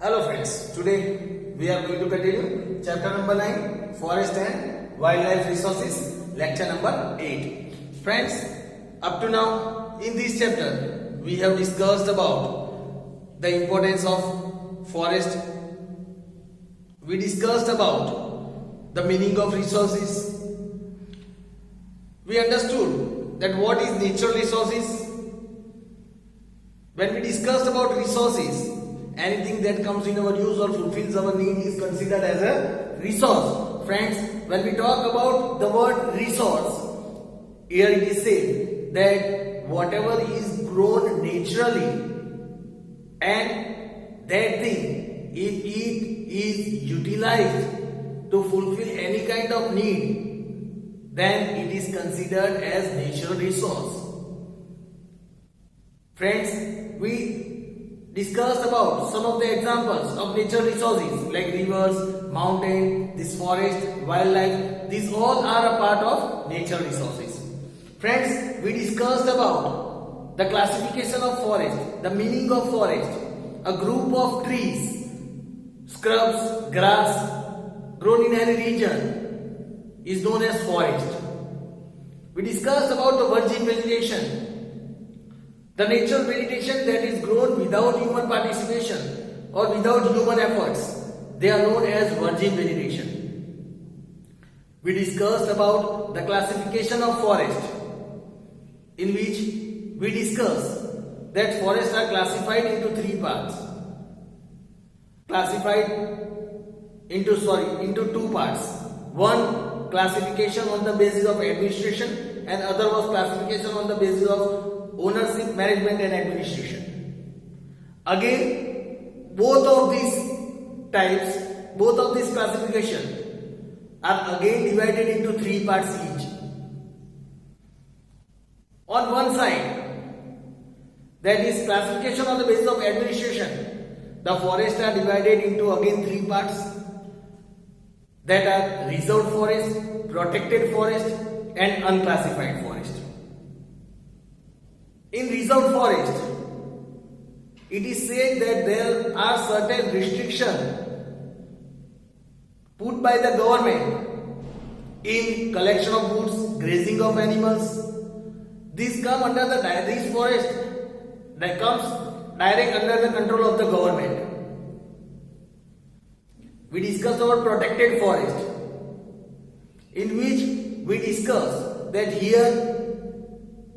Hello friends, today we are going to continue chapter number 9, Forest and Wildlife Resources, lecture number 8. Friends, up to now in this chapter we have discussed about the importance of forest. We discussed about the meaning of resources. We understood that what is natural resources. When we discussed about resources, anything that comes in our use or fulfills our need is considered as a resource. Friends, when we talk about the word resource, here it is said that whatever is grown naturally and that thing, if it is utilized to fulfill any kind of need, then it is considered as natural resource. Friends, we discussed about some of the examples of natural resources like rivers, mountain, this forest, wildlife. These all are a part of natural resources. Friends, we discussed about the classification of forest, the meaning of forest, a group of trees, scrubs, grass grown in any region is known as forest. We discussed about the virgin vegetation, the natural vegetation that is grown without human participation or without human efforts. They are known as virgin vegetation. We discussed about the classification of forest, in which we discussed that forests are classified into three parts. Into two parts. One, classification on the basis of administration, and other was classification on the basis of ownership, management and administration. Again, both of these types, both of these classification are again divided into three parts each. On one side, that is classification on the basis of administration, the forests are divided into again three parts, that are reserved forest, protected forest and unclassified forest. In reserved forest, it is said that there are certain restrictions put by the government in collection of goods, grazing of animals. These come under these forest that comes direct under the control of the government. We discussed about protected forest, in which we discussed that here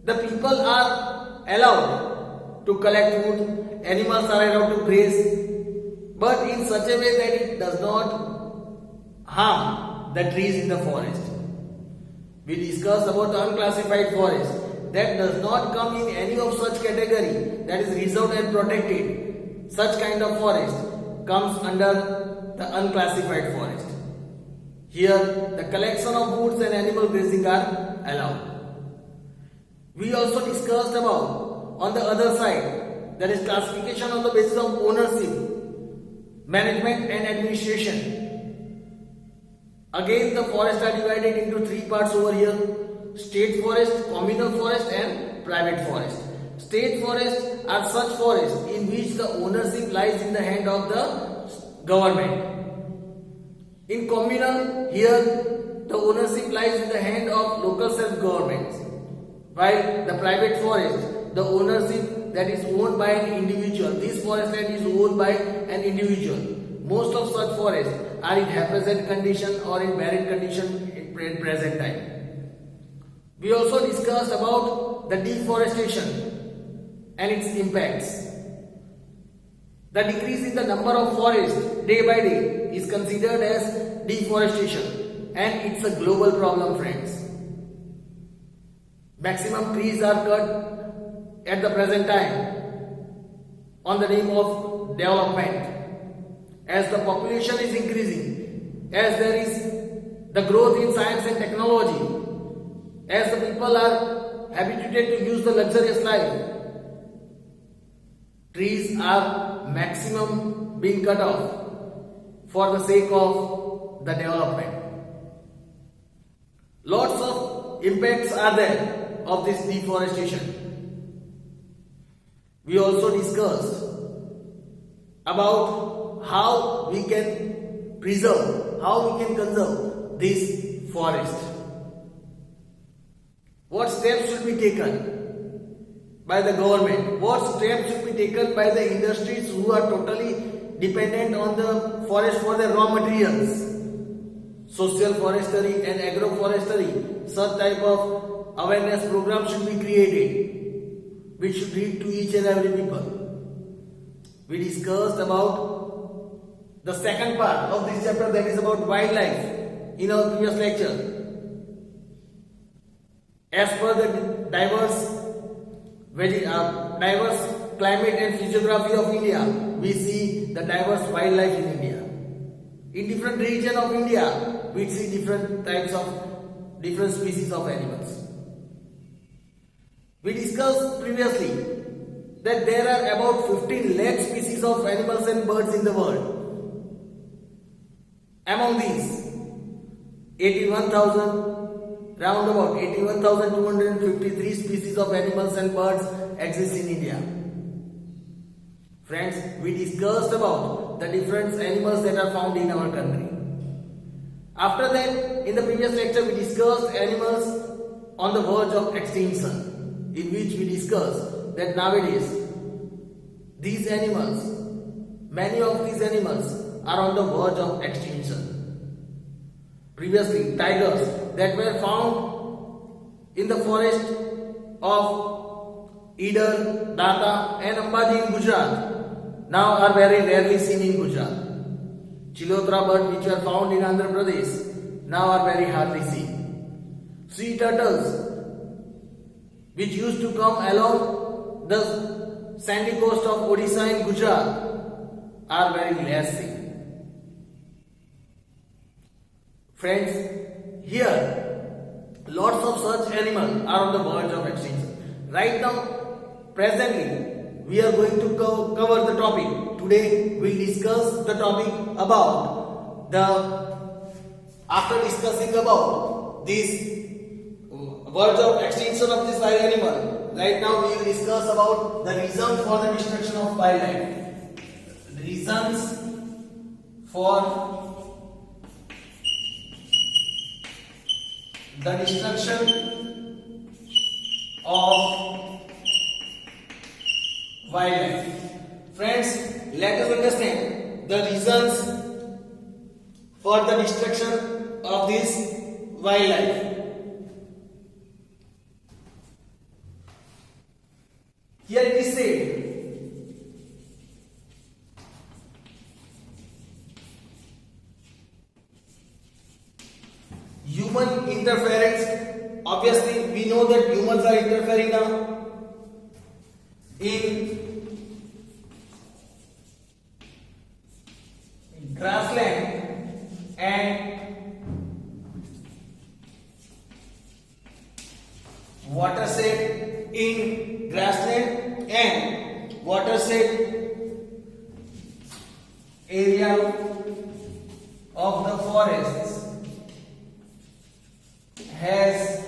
the people are allowed to collect food, animals are allowed to graze, but in such a way that it does not harm the trees in the forest. We discussed about the unclassified forest that does not come in any of such category, that is reserved and protected. Such kind of forest comes under the unclassified forest. Here the collection of goods and animal grazing are allowed. We also discussed about on the other side, that is classification on the basis of ownership, management and administration. Again the forests are divided into three parts over here: state forest, communal forest and private forest. State forests are such forests in which the ownership lies in the hand of the government. In communal, here the ownership lies in the hand of local self-governments. While the private forest, the ownership that is owned by an individual. This forest land is owned by an individual. Most of such forests are in haphazard condition or in barren condition in present time. We also discussed about the deforestation and its impacts. The decrease in the number of forests day by day is considered as deforestation, and it's a global problem, friends. Maximum trees are cut at the present time on the name of development. As the population is increasing, as there is the growth in science and technology, as the people are habituated to use the luxurious life, trees are maximum being cut off for the sake of the development. Lots of impacts are there of this deforestation. We also discussed about how we can preserve, how we can conserve this forest. What steps should be taken by the government? What steps should be taken by the industries who are totally dependent on the forest for their raw materials? Social forestry and agroforestry, such type of awareness program should be created, which should reach to each and every people. We discussed about the second part of this chapter, that is about wildlife, in our previous lecture. As per the diverse climate and physiography of India, we see the diverse wildlife in India. In different regions of India, we see different species of animals. We discussed previously that there are about 15 lakh species of animals and birds in the world. Among these, 81,253 species of animals and birds exist in India. Friends, we discussed about the different animals that are found in our country. After that, in the previous lecture, we discussed animals on the verge of extinction, in which we discussed that nowadays, many of these animals are on the verge of extinction. Previously, tigers that were found in the forest of Idar, Data and Ambadi in Gujarat now are very rarely seen in Gujarat. Chilotra bird which were found in Andhra Pradesh now are very hardly seen. Sea turtles which used to come along the sandy coast of Odisha in Gujarat are very less seen. Friends, here lots of such animals are on the verge of extinction. Right now, presently, we are going to cover the topic. Today, we will discuss the topic about after discussing about this verge of extinction of this wild animal. Right now, we will discuss about the reasons for the destruction of wildlife. Reasons for the destruction of wildlife. Friends, let us understand the reasons for the destruction of this wildlife. Here it is said, human interference. Obviously, we know that humans are interfering now in grassland and watershed, in grassland and watershed area of the forests has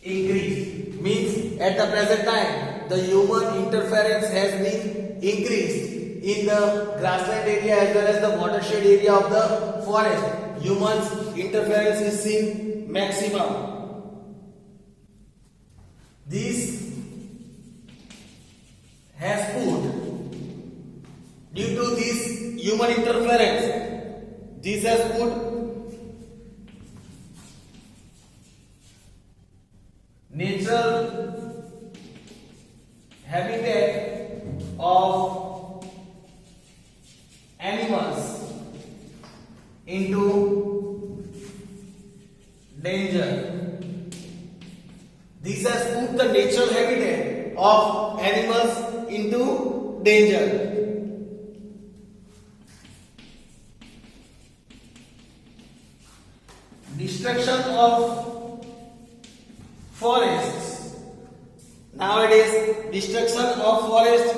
increased. Means at the present time the human interference has been increased in the grassland area as well as the watershed area of the forest. Humans interference is seen maximum. This has put, due to this human interference, this has put natural habitat of animals into danger. This has put the natural habitat of animals into danger. Destruction of forests. Nowadays, destruction of forest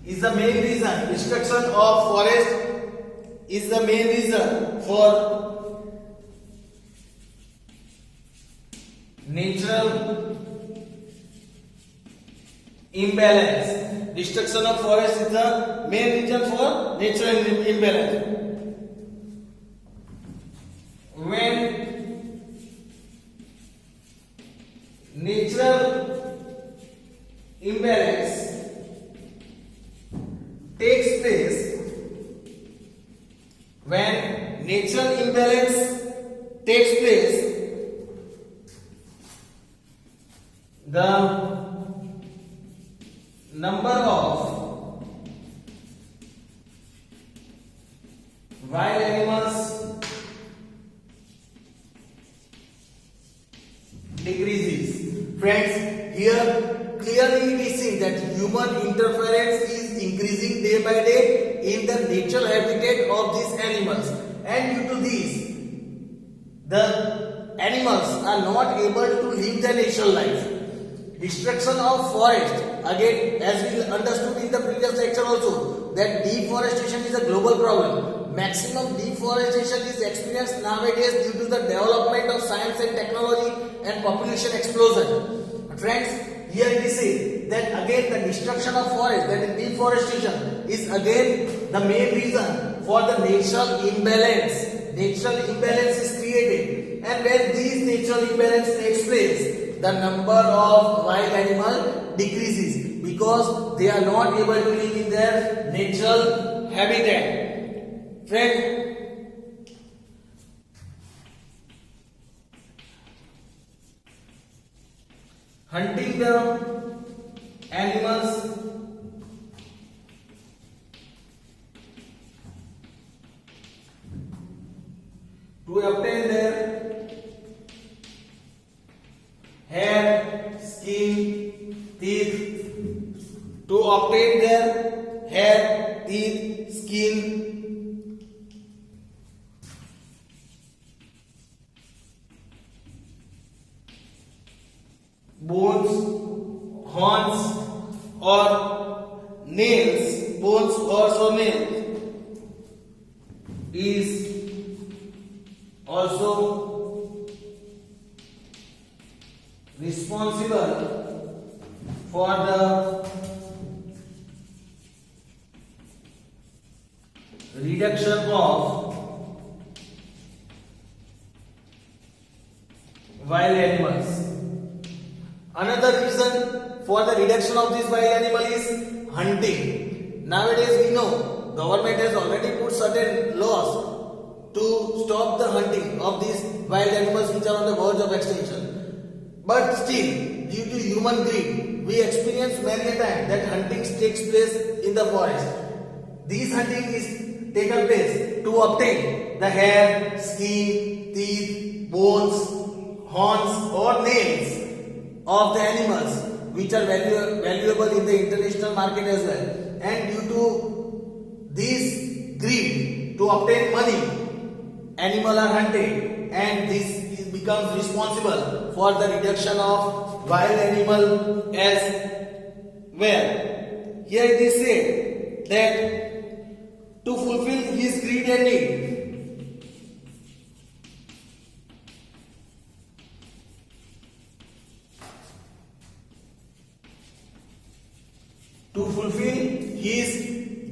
is the main reason. Destruction of forest is the main reason for imbalance. Destruction of forest is the main reason for natural imbalance. When natural imbalance takes place, when natural imbalance takes place, the number of wild animals decreases. Friends, here clearly it is seen that human interference is increasing day by day in the natural habitat of these animals, and due to this, the animals are not able to live their natural life. Destruction of forest, again, as we understood in the previous lecture also, that deforestation is a global problem. Maximum deforestation is experienced nowadays due to the development of science and technology and population explosion. Friends, here it is said that again the destruction of forest, that is deforestation, is again the main reason for the natural imbalance. Natural imbalance is created, and when this natural imbalance takes place, the number of wild animal decreases because they are not able to live in their natural habitat. Friend, hunting the animals to obtain their hair, skin, teeth, to obtain their hair, teeth, skin, bones, horns or nails, bones or nails is also responsible for the reduction of wild animals. Another reason for the reduction of this wild animal is hunting. Nowadays we know government has already put certain laws to stop the hunting of these wild animals which are on the verge of extinction. But still, due to human greed, we experience many a time that hunting takes place in the forest. This hunting is taken place to obtain the hair, skin, teeth, bones, horns or nails of the animals which are valuable in the international market as well. And due to this greed to obtain money, animals are hunted, and this becomes responsible for the reduction of wild animal as well. Here it is said that to fulfill his greed and need, to fulfill his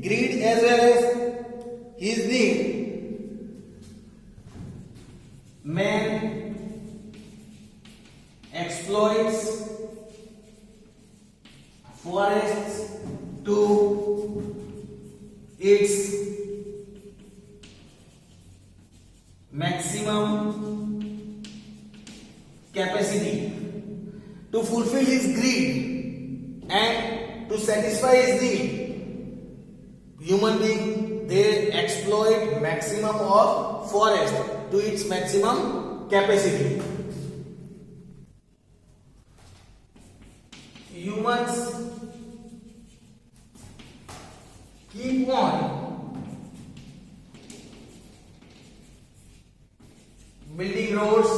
greed as well as his need, man exploits forests to its maximum capacity. To fulfill his greed and to satisfy his need, human being, they exploit maximum of forest to its maximum capacity. Humans keep on building roads,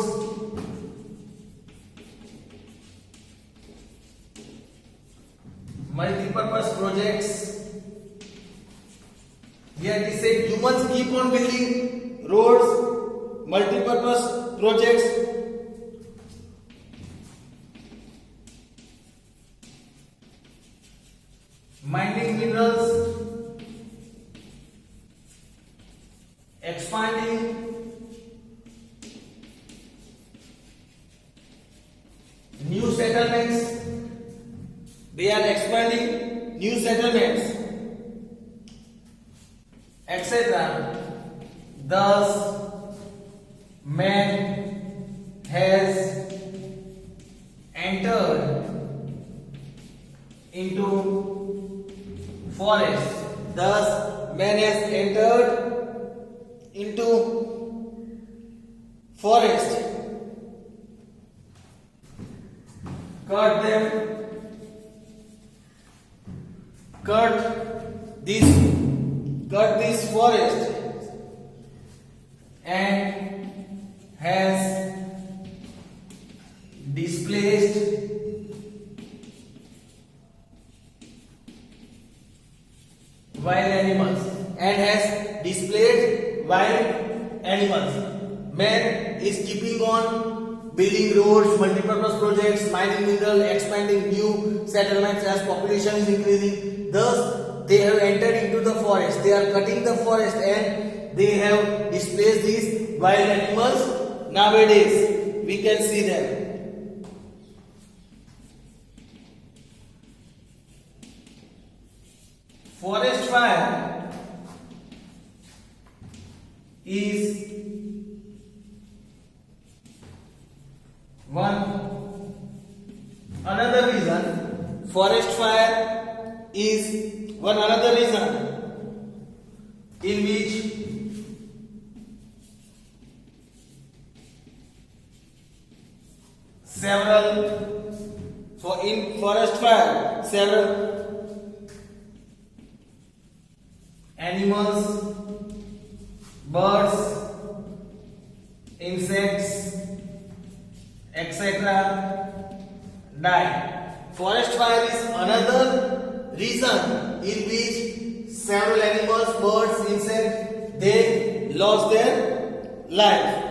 multi-purpose projects. Here it is said humans keep on building roads, multi-purpose projects, mining minerals, expanding new settlements. They are expanding new settlements, etc. Thus, man has entered into forest. Thus, man has entered into forest. Cut them. Cut this forest and has displaced wild animals. Man is keeping on building roads, multi-purpose projects, mining mineral, expanding new settlements as population is increasing. Thus, they have entered into the forest. They are cutting the forest and they have displaced these wild animals. Nowadays, we can see them. Forest fire is another reason. Forest fire is one another reason in which in forest fire several animals, birds, insects, etc. die. Forest fire is another reason in which several animals, birds, insects, they lost their life.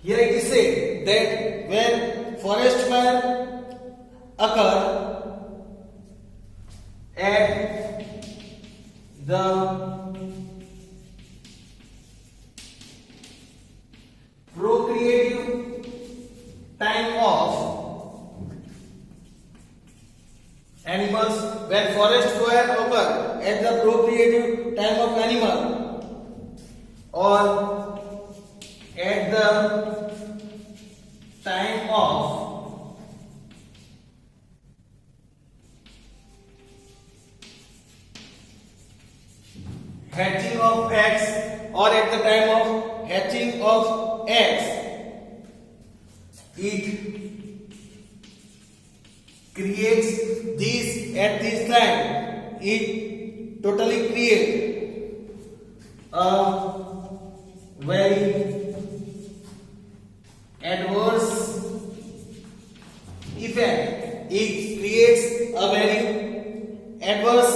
Here it is said that when forest fire occur at the procreative time of animals, when forest fire occur at the procreative time of animal or at the time of hatching of eggs or at the time of hatching of eggs, it creates this at this time. It totally creates a very adverse effect. It creates a very adverse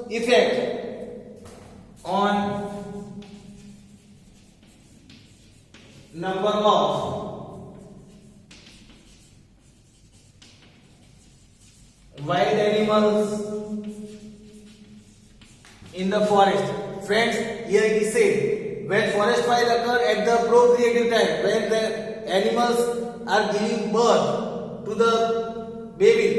effect on number of wild animals in the forest. Friends, here it is said, when forest fire occur at the procreative time, when the animals are giving birth to the baby,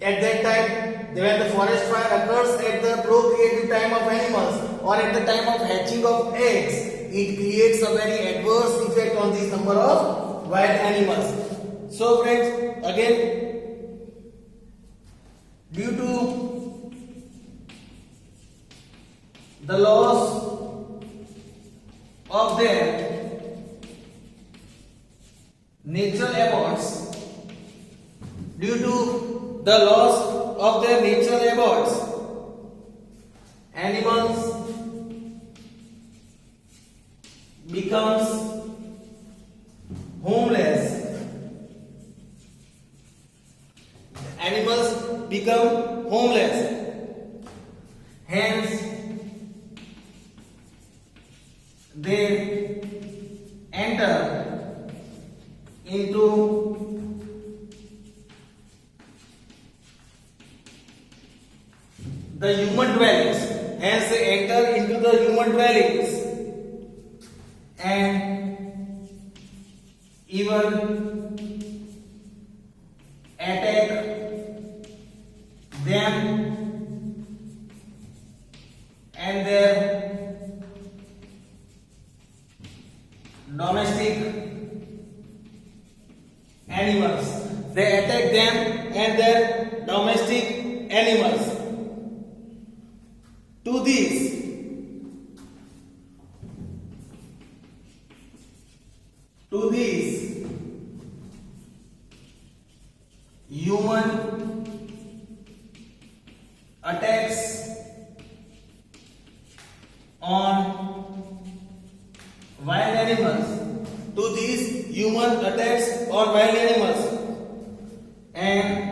at that time, when the forest fire occurs at the procreative time of animals or at the time of hatching of eggs, it creates a very adverse effect on this number of wild animals. So friends, again, due to the loss of their natural habitats, due to the loss of their natural habitats, animals becomes homeless. Animals become homeless. Hence, they enter into the human dwellings. Hence they enter into the human dwellings and even attack them and their domestic animals. They attack them and their domestic animals. To these human attacks on wild animals. To these human attacks on wild animals and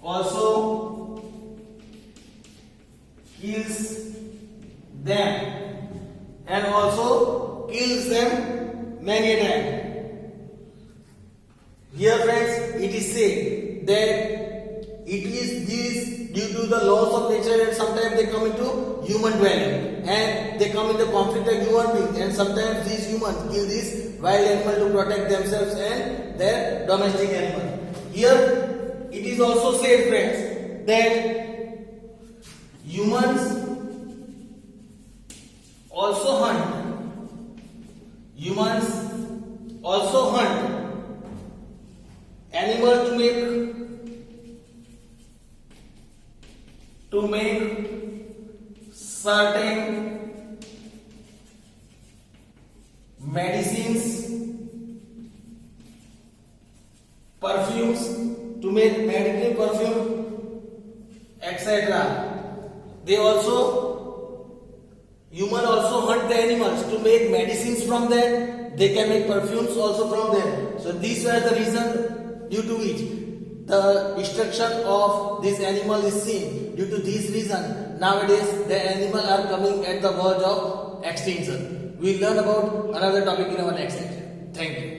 also kills them many a time. Here friends, it is said that it is this due to the laws of nature that sometimes they come into human dwelling and they come in the conflict with human beings, and sometimes these humans kill these wild animals to protect themselves and their domestic animals. Here it is also said friends that humans also hunt. Humans also hunt animals to make certain medicines, perfumes, to make medical perfume, etc. Human also hunt the animals to make medicines from them. They can make perfumes also from them. So these were the reason due to which the destruction of this animal is seen. Due to this reason, nowadays the animals are coming at the verge of extinction. We will learn about another topic in our next lecture. Thank you.